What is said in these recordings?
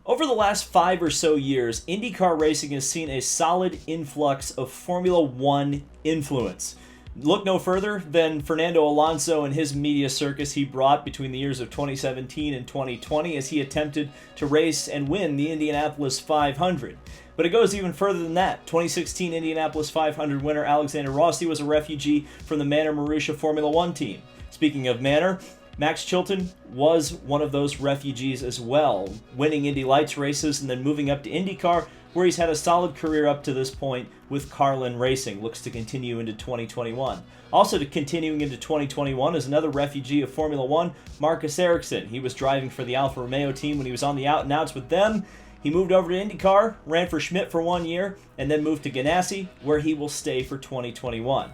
Over the last 5 or so years, IndyCar racing has seen a solid influx of Formula One influence. Look no further than Fernando Alonso and his media circus he brought between the years of 2017 and 2020 as he attempted to race and win the Indianapolis 500. But it goes even further than that. 2016 Indianapolis 500 winner Alexander Rossi was a refugee from the Manor Marussia Formula One team. Speaking of Manor, Max Chilton was one of those refugees as well, winning Indy Lights races and then moving up to IndyCar, where he's had a solid career up to this point with Carlin Racing. Looks to continue into 2021. Also continuing into 2021 is another refugee of Formula One, Marcus Ericsson. He was driving for the Alfa Romeo team when he was on the out and outs with them. He moved over to IndyCar, ran for Schmidt for 1 year, and then moved to Ganassi, where he will stay for 2021.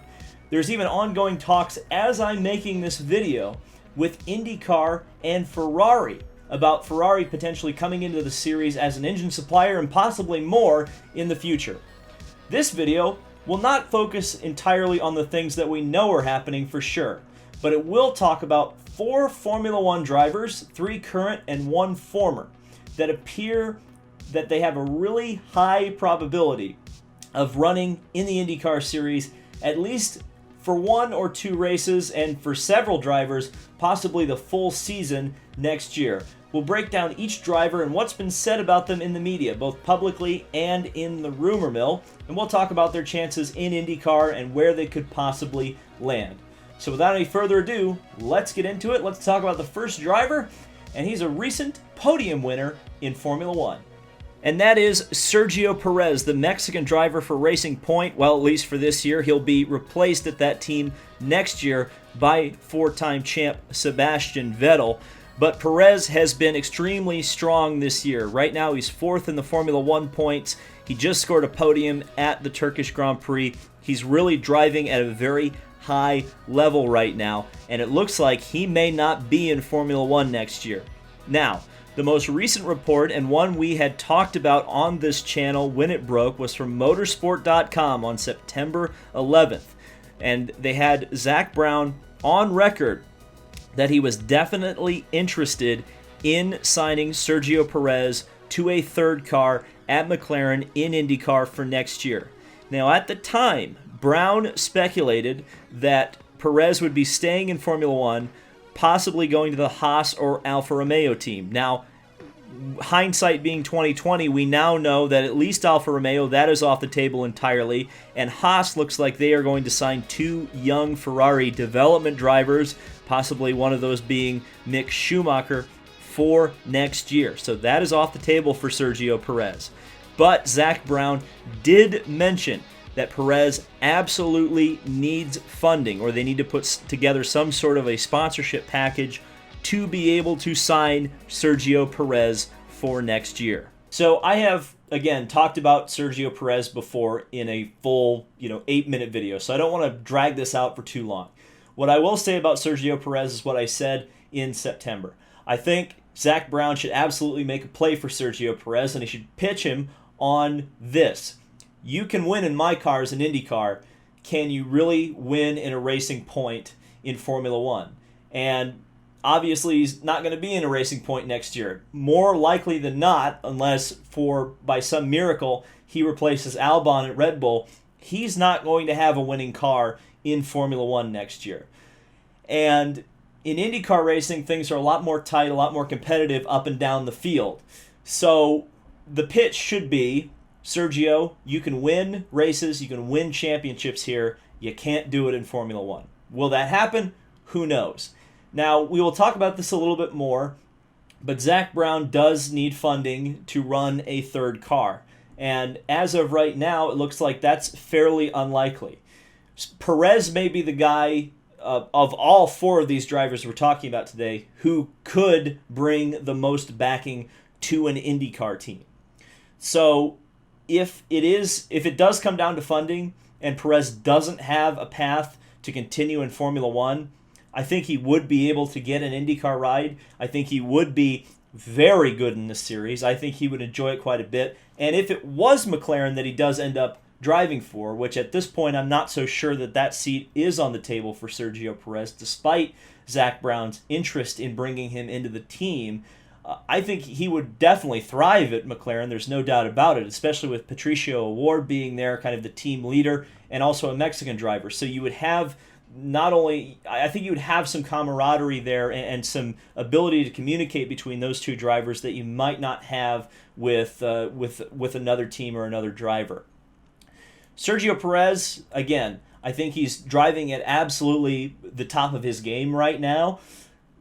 There's even ongoing talks as I'm making this video with IndyCar and Ferrari about Ferrari potentially coming into the series as an engine supplier and possibly more in the future. This video will not focus entirely on the things that we know are happening for sure, but it will talk about 4 Formula One drivers, 3 current and 1 former, that appear that they have a really high probability of running in the IndyCar Series at least for 1 or 2 races, and for several drivers, possibly the full season next year. We'll break down each driver and what's been said about them in the media, both publicly and in the rumor mill, and we'll talk about their chances in IndyCar and where they could possibly land. So without any further ado, let's get into it. Let's talk about the first driver, and he's a recent podium winner in Formula One. And that is Sergio Perez, the Mexican driver for Racing Point. Well, at least for this year, he'll be replaced at that team next year by 4-time champ Sebastian Vettel. But Perez has been extremely strong this year. Right now, he's 4th in the Formula One points. He just scored a podium at the Turkish Grand Prix. He's really driving at a very high level right now, and it looks like he may not be in Formula One next year. Now, the most recent report, and one we had talked about on this channel when it broke, was from motorsport.com on September 11th. And they had Zach Brown on record that he was definitely interested in signing Sergio Perez to a 3rd car at McLaren in IndyCar for next year. Now, at the time, Brown speculated that Perez would be staying in Formula One, possibly going to the Haas or Alfa Romeo team. Now, hindsight being 2020, we now know that at least Alfa Romeo, that is off the table entirely, and Haas looks like they are going to sign 2 young Ferrari development drivers, possibly one of those being Mick Schumacher, for next year. So that is off the table for Sergio Perez. But Zach Brown did mention that Perez absolutely needs funding, or they need to put together some sort of a sponsorship package to be able to sign Sergio Perez for next year. So I have, again, talked about Sergio Perez before in a full, 8-minute video, so I don't want to drag this out for too long. What I will say about Sergio Perez is what I said in September. I think Zach Brown should absolutely make a play for Sergio Perez, and he should pitch him on this. You can win in my cars in IndyCar. Can you really win in a Racing Point in Formula One? And obviously, he's not going to be in a Racing Point next year. More likely than not, unless by some miracle he replaces Albon at Red Bull, he's not going to have a winning car in Formula One next year. And in IndyCar racing, things are a lot more tight, a lot more competitive up and down the field. So the pitch should be, Sergio, you can win races, you can win championships here. You can't do it in Formula One. Will that happen? Who knows? Now, we will talk about this a little bit more, but Zach Brown does need funding to run a 3rd car. And as of right now, it looks like that's fairly unlikely. Perez may be the guy of all 4 of these drivers we're talking about today who could bring the most backing to an IndyCar team. So if it does come down to funding and Perez doesn't have a path to continue in Formula One, I think he would be able to get an IndyCar ride. I think he would be very good in this series. I think he would enjoy it quite a bit. And if it was McLaren that he does end up driving for, which at this point I'm not so sure that seat is on the table for Sergio Perez, despite Zach Brown's interest in bringing him into the team, I think he would definitely thrive at McLaren. There's no doubt about it, especially with Patricio Award being there, kind of the team leader, and also a Mexican driver. So you would have not only, I think you would have some camaraderie there and some ability to communicate between those two drivers that you might not have with another team or another driver. Sergio Perez, again, I think he's driving at absolutely the top of his game right now.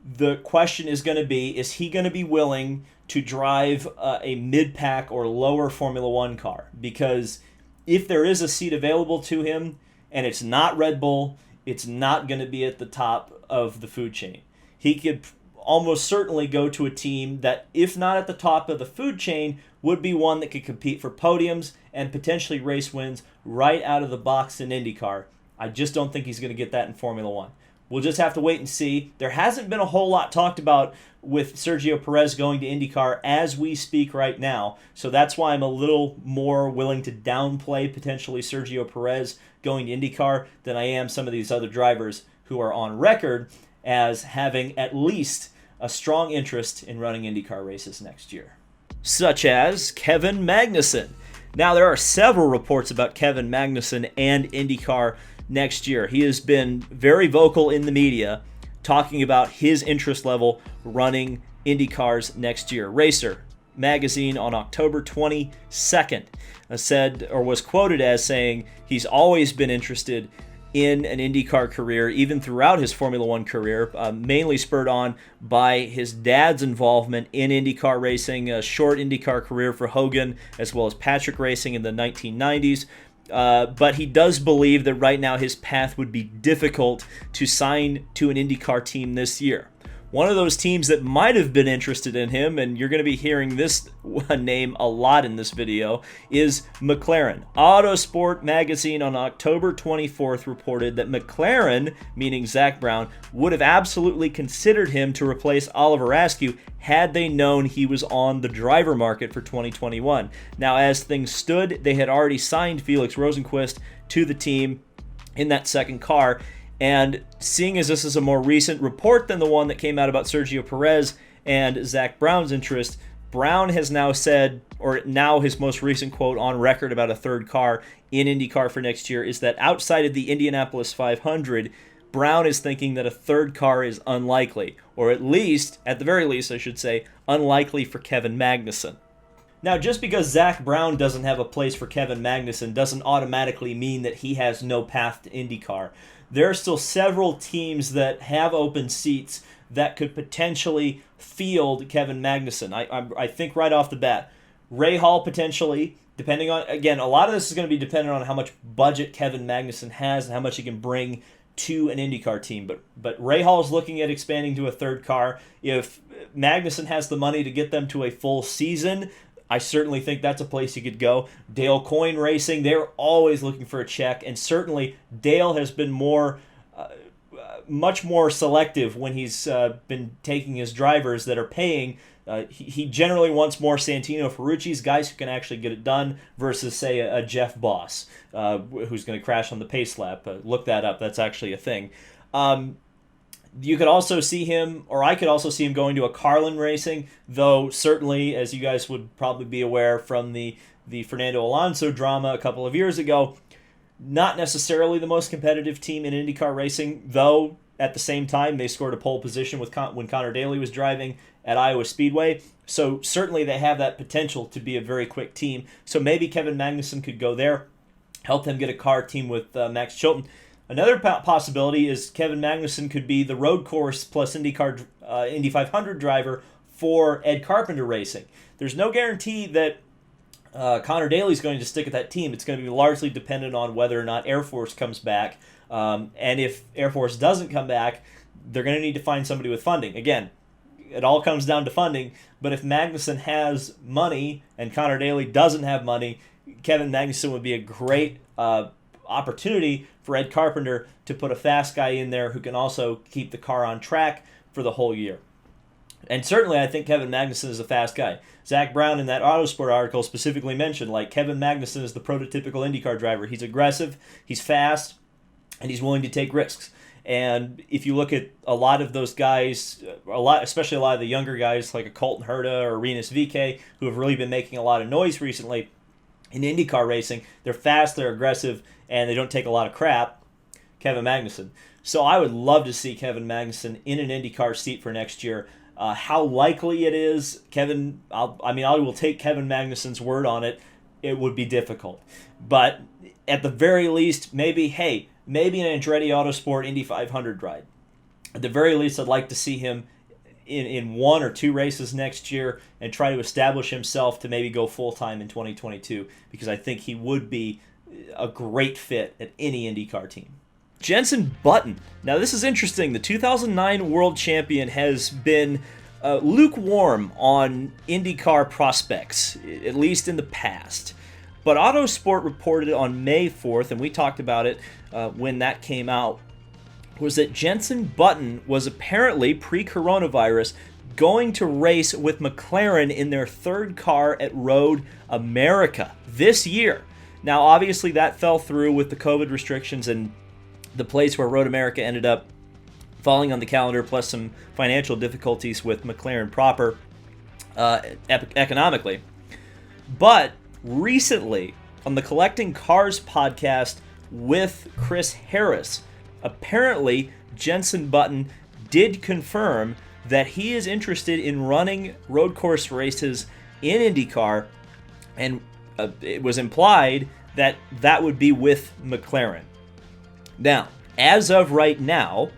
The question is going to be, is he going to be willing to drive a mid-pack or lower Formula One car? Because if there is a seat available to him and it's not Red Bull, it's not going to be at the top of the food chain. He could almost certainly go to a team that, if not at the top of the food chain, would be one that could compete for podiums and potentially race wins right out of the box in IndyCar. I just don't think he's going to get that in Formula One. We'll just have to wait and see. There hasn't been a whole lot talked about with Sergio Perez going to IndyCar as we speak right now. So that's why I'm a little more willing to downplay potentially Sergio Perez going to IndyCar than I am some of these other drivers who are on record as having at least a strong interest in running IndyCar races next year. Such as Kevin Magnussen. Now, there are several reports about Kevin Magnussen and IndyCar next year. He has been very vocal in the media talking about his interest level running IndyCar's next year. Racer magazine on October 22nd said, or was quoted as saying, he's always been interested in an IndyCar career, even throughout his Formula One career, mainly spurred on by his dad's involvement in IndyCar racing, a short IndyCar career for Hogan, as well as Patrick Racing in the 1990s. But he does believe that right now his path would be difficult to sign to an IndyCar team this year. One of those teams that might have been interested in him, and you're going to be hearing this name a lot in this video, is McLaren. Autosport magazine on October 24th reported that McLaren, meaning Zach Brown, would have absolutely considered him to replace Oliver Askew had they known he was on the driver market for 2021. Now, as things stood, they had already signed Felix Rosenqvist to the team in that second car. And seeing as this is a more recent report than the one that came out about Sergio Perez and Zach Brown's interest, Brown has now said, or now his most recent quote on record about a third car in IndyCar for next year is that outside of the Indianapolis 500, Brown is thinking that a third car is unlikely, or at least, at the very least, I should say, unlikely for Kevin Magnussen. Now, just because Zach Brown doesn't have a place for Kevin Magnussen doesn't automatically mean that he has no path to IndyCar. There are still several teams that have open seats that could potentially field Kevin Magnussen. I think right off the bat, Ray Hall potentially, depending on, again, a lot of this is going to be dependent on how much budget Kevin Magnussen has and how much he can bring to an IndyCar team. But Ray Hall is looking at expanding to a third car. If Magnussen has the money to get them to a full season, I certainly think that's a place you could go. Dale Coyne Racing, they're always looking for a check, and certainly Dale has been much more selective when he's been taking his drivers that are paying. He generally wants more Santino Ferrucci's, guys who can actually get it done, versus, say, a Jeff Boss, who's going to crash on the pace lap. Look that up. That's actually a thing. You could also see him, or I could also see him going to a Carlin Racing, though certainly, as you guys would probably be aware from the Fernando Alonso drama a couple of years ago, not necessarily the most competitive team in IndyCar racing, though at the same time they scored a pole position when Connor Daly was driving at Iowa Speedway. So certainly they have that potential to be a very quick team. So maybe Kevin Magnussen could go there, help them get a car team with Max Chilton. Another possibility is Kevin Magnussen could be the road course plus IndyCar Indy 500 driver for Ed Carpenter Racing. There's no guarantee that Connor Daly is going to stick at that team. It's going to be largely dependent on whether or not Air Force comes back. And if Air Force doesn't come back, they're going to need to find somebody with funding. Again, it all comes down to funding. But if Magnussen has money and Connor Daly doesn't have money, Kevin Magnussen would be a great opportunity for Ed Carpenter to put a fast guy in there who can also keep the car on track for the whole year. And certainly I think Kevin Magnussen is a fast guy. Zach Brown in that Autosport article specifically mentioned, like, Kevin Magnussen is the prototypical IndyCar driver. He's aggressive, he's fast, and he's willing to take risks. And if you look at a lot of those guys, especially a lot of the younger guys like a Colton Herta or Rinus VeeKay, who have really been making a lot of noise recently in IndyCar racing, they're fast, they're aggressive, and they don't take a lot of crap. Kevin Magnussen. So I would love to see Kevin Magnussen in an IndyCar seat for next year. How likely it is, I will take Kevin Magnussen's word on it. It would be difficult. But at the very least, maybe an Andretti Autosport Indy 500 ride. At the very least, I'd like to see him in 1 or 2 races next year and try to establish himself to maybe go full-time in 2022, because I think he would be a great fit at any IndyCar team. Jenson Button. Now, this is interesting. The 2009 world champion has been lukewarm on IndyCar prospects, at least in the past. But Autosport reported on May 4th, and we talked about it when that came out, was that Jenson Button was apparently, pre-coronavirus, going to race with McLaren in their 3rd car at Road America this year. Now, obviously, that fell through with the COVID restrictions and the place where Road America ended up falling on the calendar, plus some financial difficulties with McLaren proper economically. But recently, on the Collecting Cars podcast with Chris Harris, apparently Jenson Button did confirm that he is interested in running road course races in IndyCar, and it was implied that that would be with McLaren. Now, as of right now,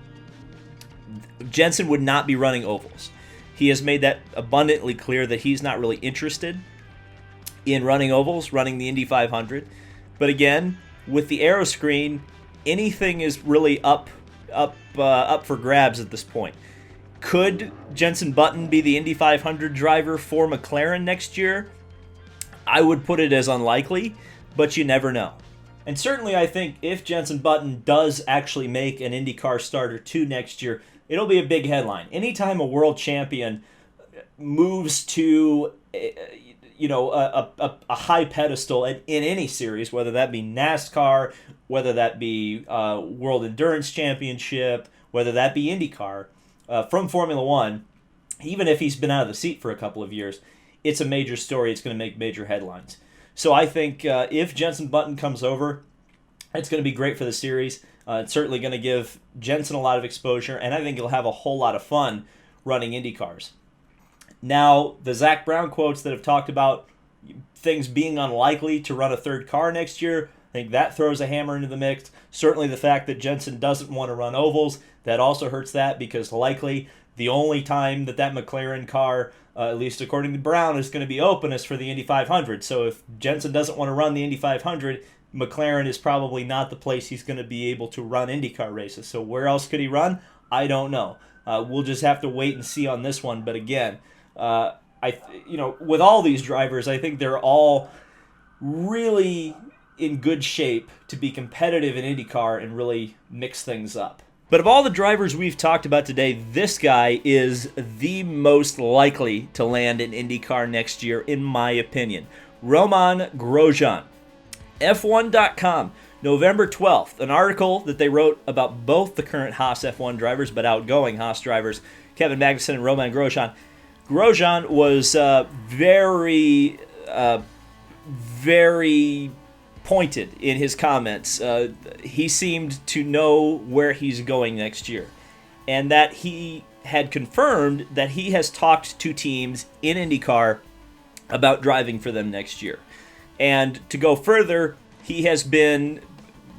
Jenson would not be running ovals. He has made that abundantly clear that he's not really interested in running ovals, running the Indy 500. But again, with the aero screen, anything is really up for grabs at this point. Could Jenson Button be the Indy 500 driver for McLaren next year? I would put it as unlikely, but you never know. And certainly I think if Jenson Button does actually make an IndyCar starter 2 next year, it'll be a big headline. Anytime a world champion moves to a high pedestal in any series, whether that be NASCAR, whether that be World Endurance Championship, whether that be IndyCar, from Formula One, even if he's been out of the seat for a couple of years, it's a major story. It's going to make major headlines. So I think if Jenson Button comes over, it's going to be great for the series. It's certainly going to give Jenson a lot of exposure, and I think he'll have a whole lot of fun running IndyCars. Now, the Zach Brown quotes that have talked about things being unlikely to run a 3rd car next year, I think that throws a hammer into the mix. Certainly the fact that Jenson doesn't want to run ovals, that also hurts that, because likely the only time that McLaren car, at least according to Brown, is going to be open is for the Indy 500. So if Jenson doesn't want to run the Indy 500, McLaren is probably not the place he's going to be able to run IndyCar races. So where else could he run? I don't know. We'll just have to wait and see on this one. But again, with all these drivers, I think they're all really in good shape to be competitive in IndyCar and really mix things up. But of all the drivers we've talked about today, this guy is the most likely to land in IndyCar next year, in my opinion. Romain Grosjean. F1.com, November 12th, an article that they wrote about both the current Haas F1 drivers, but outgoing Haas drivers, Kevin Magnussen and Romain Grosjean. Grosjean was very pointed in his comments. He seemed to know where he's going next year, and that he had confirmed that he has talked to teams in IndyCar about driving for them next year. And to go further, he has been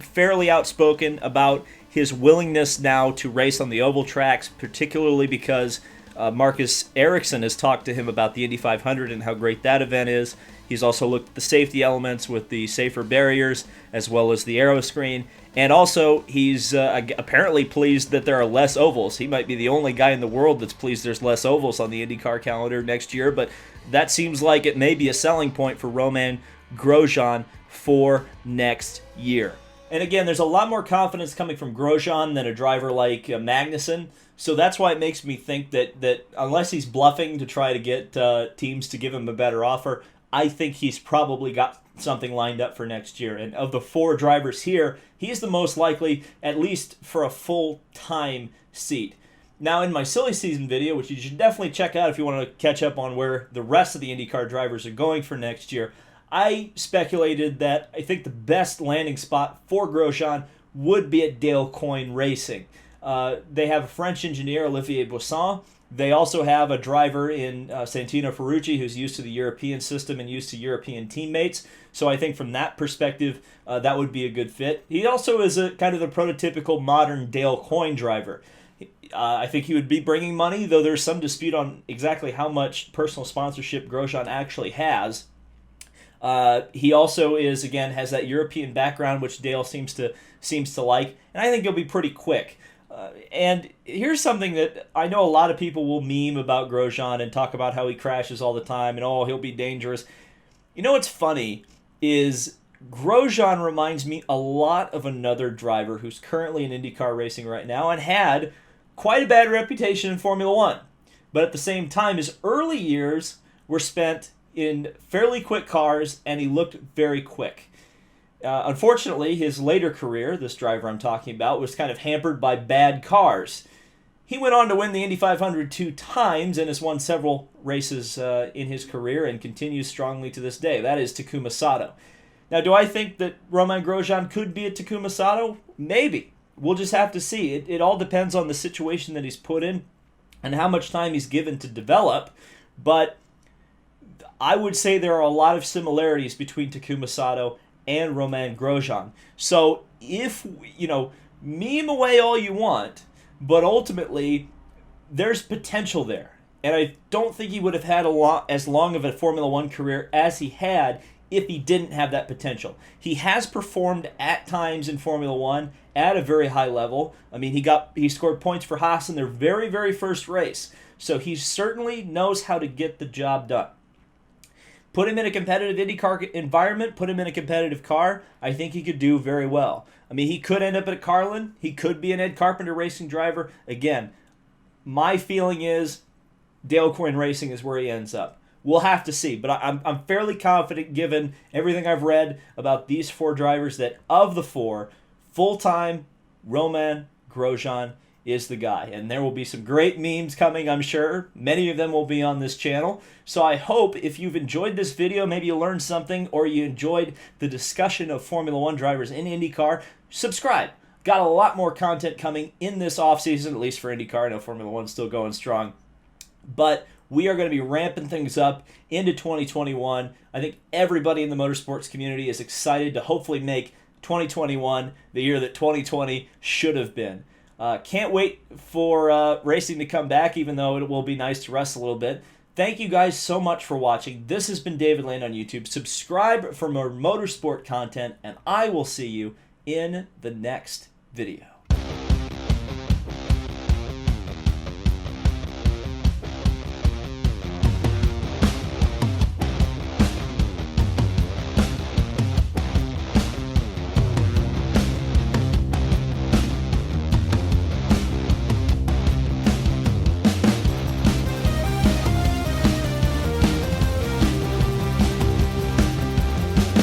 fairly outspoken about his willingness now to race on the oval tracks, particularly because Marcus Ericsson has talked to him about the Indy 500 and how great that event is. He's also looked at the safety elements with the safer barriers as well as the aero screen. And also, he's apparently pleased that there are less ovals. He might be the only guy in the world that's pleased there's less ovals on the IndyCar calendar next year, but that seems like it may be a selling point for Romain Grosjean for next year. And again, there's a lot more confidence coming from Grosjean than a driver like Magnussen. So that's why it makes me think that unless he's bluffing to try to get teams to give him a better offer, I think he's probably got something lined up for next year. And of the 4 drivers here, he's the most likely, at least for a full-time seat. Now, in my silly season video, which you should definitely check out if you want to catch up on where the rest of the IndyCar drivers are going for next year, I speculated that I think the best landing spot for Grosjean would be at Dale Coyne Racing. They have a French engineer, Olivier Boisson. They also have a driver in Santino Ferrucci who's used to the European system and used to European teammates. So I think from that perspective, that would be a good fit. He also is a kind of the prototypical modern Dale Coyne driver. I think he would be bringing money, though there's some dispute on exactly how much personal sponsorship Grosjean actually has. He also has that European background, which Dale seems to like, and I think he'll be pretty quick. And here's something that I know a lot of people will meme about Grosjean and talk about how he crashes all the time and, oh, he'll be dangerous. You know what's funny is Grosjean reminds me a lot of another driver who's currently in IndyCar racing right now and had quite a bad reputation in Formula One. But at the same time, his early years were spent in fairly quick cars, and he looked very quick. Unfortunately, his later career, this driver I'm talking about, was kind of hampered by bad cars. He went on to win the Indy 500 2 times and has won several races in his career and continues strongly to this day. That is Takuma Sato. Now, do I think that Romain Grosjean could be a Takuma Sato? Maybe. We'll just have to see. It all depends on the situation that he's put in and how much time he's given to develop. But I would say there are a lot of similarities between Takuma Sato and Romain Grosjean. So if, meme away all you want, but ultimately there's potential there. And I don't think he would have had as long of a Formula One career as he had if he didn't have that potential. He has performed at times in Formula One at a very high level. I mean, he scored points for Haas in their very, very first race. So he certainly knows how to get the job done. Put him in a competitive IndyCar environment, put him in a competitive car, I think he could do very well. I mean, he could end up at Carlin. He could be an Ed Carpenter racing driver. Again, my feeling is Dale Coyne Racing is where he ends up. We'll have to see, but I'm fairly confident, given everything I've read about these 4 drivers, that of the 4, full-time, Romain Grosjean is the guy. And there will be some great memes coming, I'm sure. Many of them will be on this channel. So I hope if you've enjoyed this video, maybe you learned something, or you enjoyed the discussion of Formula One drivers in IndyCar, subscribe. Got a lot more content coming in this offseason, at least for IndyCar. I know Formula One's still going strong. But we are going to be ramping things up into 2021. I think everybody in the motorsports community is excited to hopefully make 2021 the year that 2020 should have been. Can't wait for racing to come back, even though it will be nice to rest a little bit. Thank you guys so much for watching. This has been David Land on YouTube. Subscribe for more motorsport content, and I will see you in the next video.